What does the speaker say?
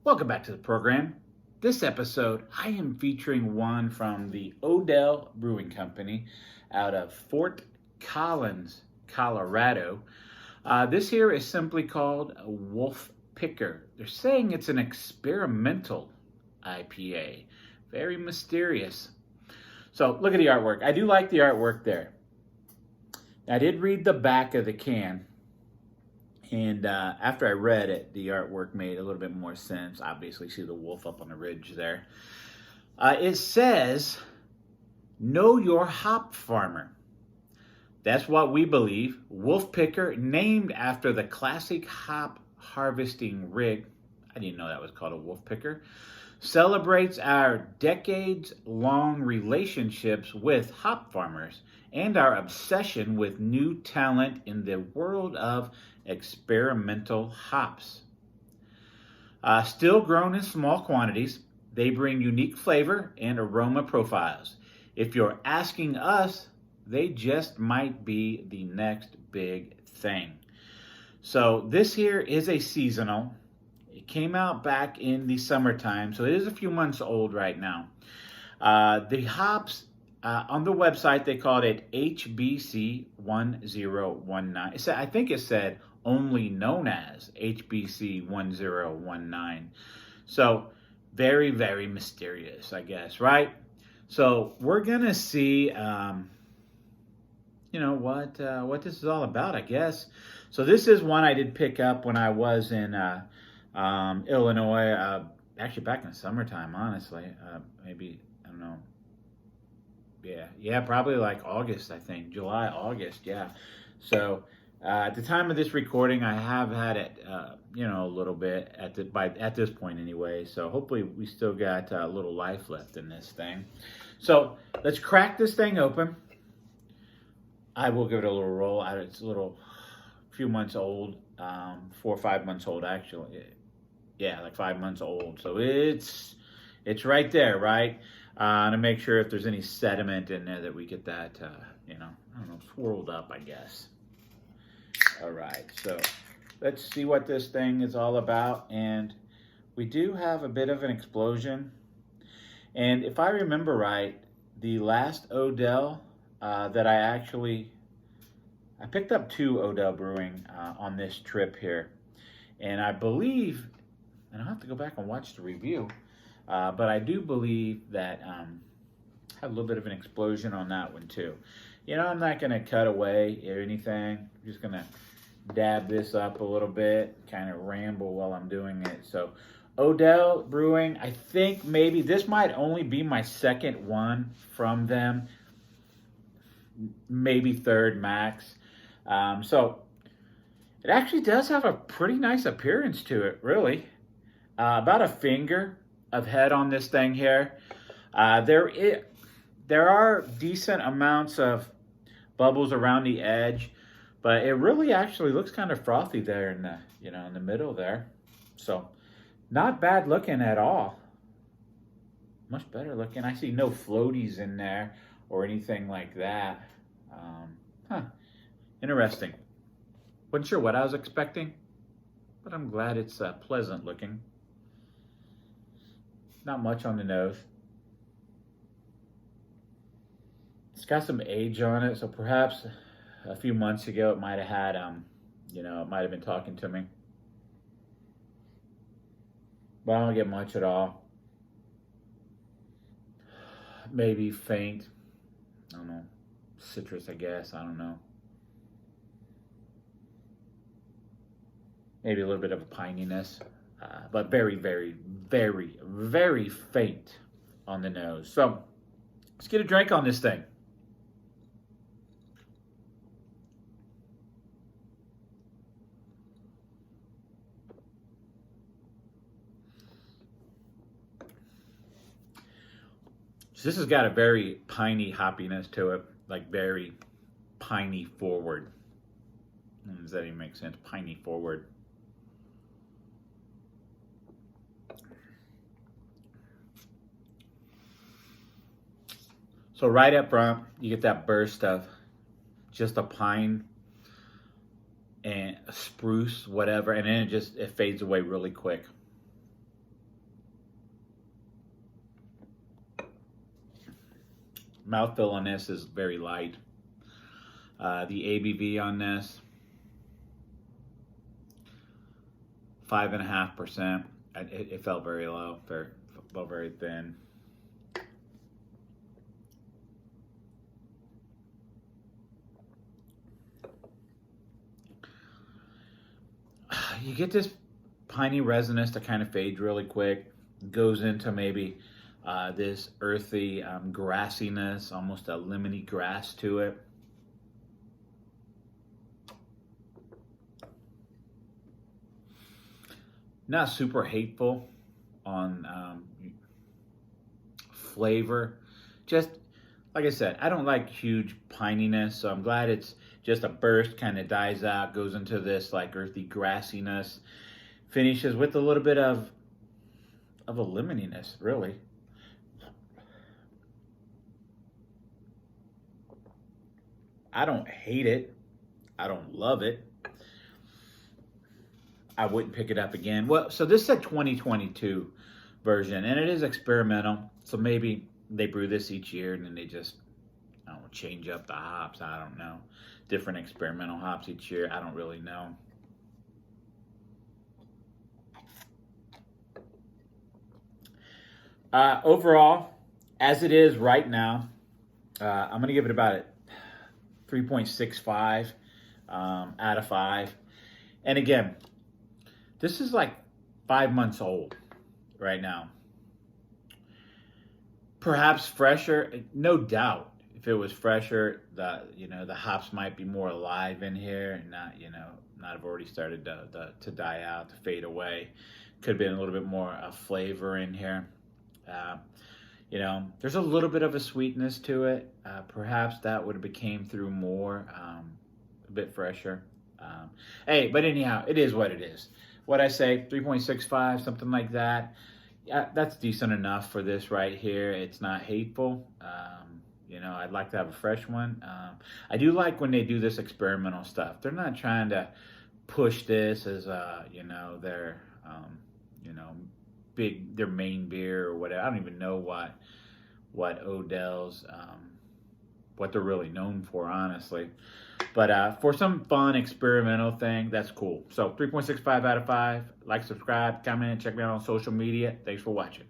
Welcome back to the program. This episode, I am featuring one from the Odell Brewing Company out of Fort Collins, Colorado. This here is simply called a Wolf Picker. They're saying it's an experimental IPA. Very mysterious. So look at the artwork. I do like the artwork there. I did read the back of the can. And after I read it, the artwork made a little bit more sense. Obviously, see the wolf up on the ridge there. It says, know your hop farmer. That's what we believe. Wolf Picker, named after the classic hop harvesting rig. I didn't know that was called a Wolf Picker. Celebrates our decades-long relationships with hop farmers and our obsession with new talent in the world of experimental hops. Still grown in small quantities, they bring unique flavor and aroma profiles. If you're asking us, they just might be the next big thing. So this here is a seasonal. It came out back in the summertime, so it is a few months old right now. The hops, on the website, they called it HBC 1019. I think it said only known as HBC 1019. So very, very mysterious, I guess, right? So we're going to see, what this is all about, I guess. So this is one I did pick up when I was in Illinois, actually back in the summertime, honestly. Maybe, I don't know. Yeah, probably like August, I think. July, August, yeah. So at the time of this recording, I have had it, a little bit at this point anyway. So hopefully we still got a little life left in this thing. So let's crack this thing open. I will give it a little roll. It's a few months old, 4 or 5 months old actually. Yeah, like 5 months old. So it's right there, right? To make sure if there's any sediment in there that we get that, swirled up, I guess. All right, so let's see what this thing is all about. And we do have a bit of an explosion. And if I remember right, the last Odell that I picked up 2 Odell Brewing on this trip here. And I believe, and I'll have to go back and watch the review, but I do believe that had a little bit of an explosion on that one too. I'm not going to cut away or anything. I'm just going to dab this up a little bit, kind of ramble while I'm doing it. So Odell Brewing, I think maybe this might only be my second one from them. Maybe third max. So it actually does have a pretty nice appearance to it, really. About a finger of head on this thing here. There are decent amounts of bubbles around the edge, but it really actually looks kind of frothy there in the in the middle there. So not bad looking at all. Much better looking. I see no floaties in there or anything like that. Interesting. Wasn't sure what I was expecting, but I'm glad it's pleasant looking. Not much on the nose. It's got some age on it, so perhaps a few months ago it might have had, it might have been talking to me. But I don't get much at all. Maybe faint, I don't know, citrus, I guess, I don't know. Maybe a little bit of a pininess, but very, very, very, very faint on the nose. So let's get a drink on this thing. So this has got a very piney hoppiness to it, like very piney forward. Does that even make sense? Piney forward. So right up front, you get that burst of just a pine and a spruce, whatever, and then it fades away really quick. mouthfeel on this is very light. The ABV on this, 5.5%. It felt very low, felt very thin. You get this piney resinous that kind of fades really quick, goes into maybe this earthy grassiness, almost a lemony grass to it. Not super hateful on flavor. Just like I said, I don't like huge pininess, so I'm glad it's just a burst, kind of dies out, goes into this like earthy grassiness, finishes with a little bit of a lemoniness, really. I don't hate it. I don't love it. I wouldn't pick it up again. Well, so this is a 2022 version, and it is experimental. So maybe they brew this each year, and then they just, I don't know, change up the hops. I don't know. Different experimental hops each year. I don't really know. Overall, as it is right now, I'm going to give it about a 3.65 out of 5. And again, this is like 5 months old right now. Perhaps fresher, no doubt. If it was fresher, the hops might be more alive in here, and not have already started to die out, to fade away. Could have been a little bit more flavor in here. There's a little bit of a sweetness to it. Perhaps that would have came through more, a bit fresher. But anyhow, it is what it is. What I say, 3.65, something like that. Yeah, that's decent enough for this right here. It's not hateful. I'd like to have a fresh one. I do like when they do this experimental stuff. They're not trying to push this as their their main beer or whatever. I don't even know what Odell's what they're really known for, honestly. But for some fun experimental thing, that's cool. So 3.65 out of 5. Like, subscribe, comment, check me out on social media. Thanks for watching.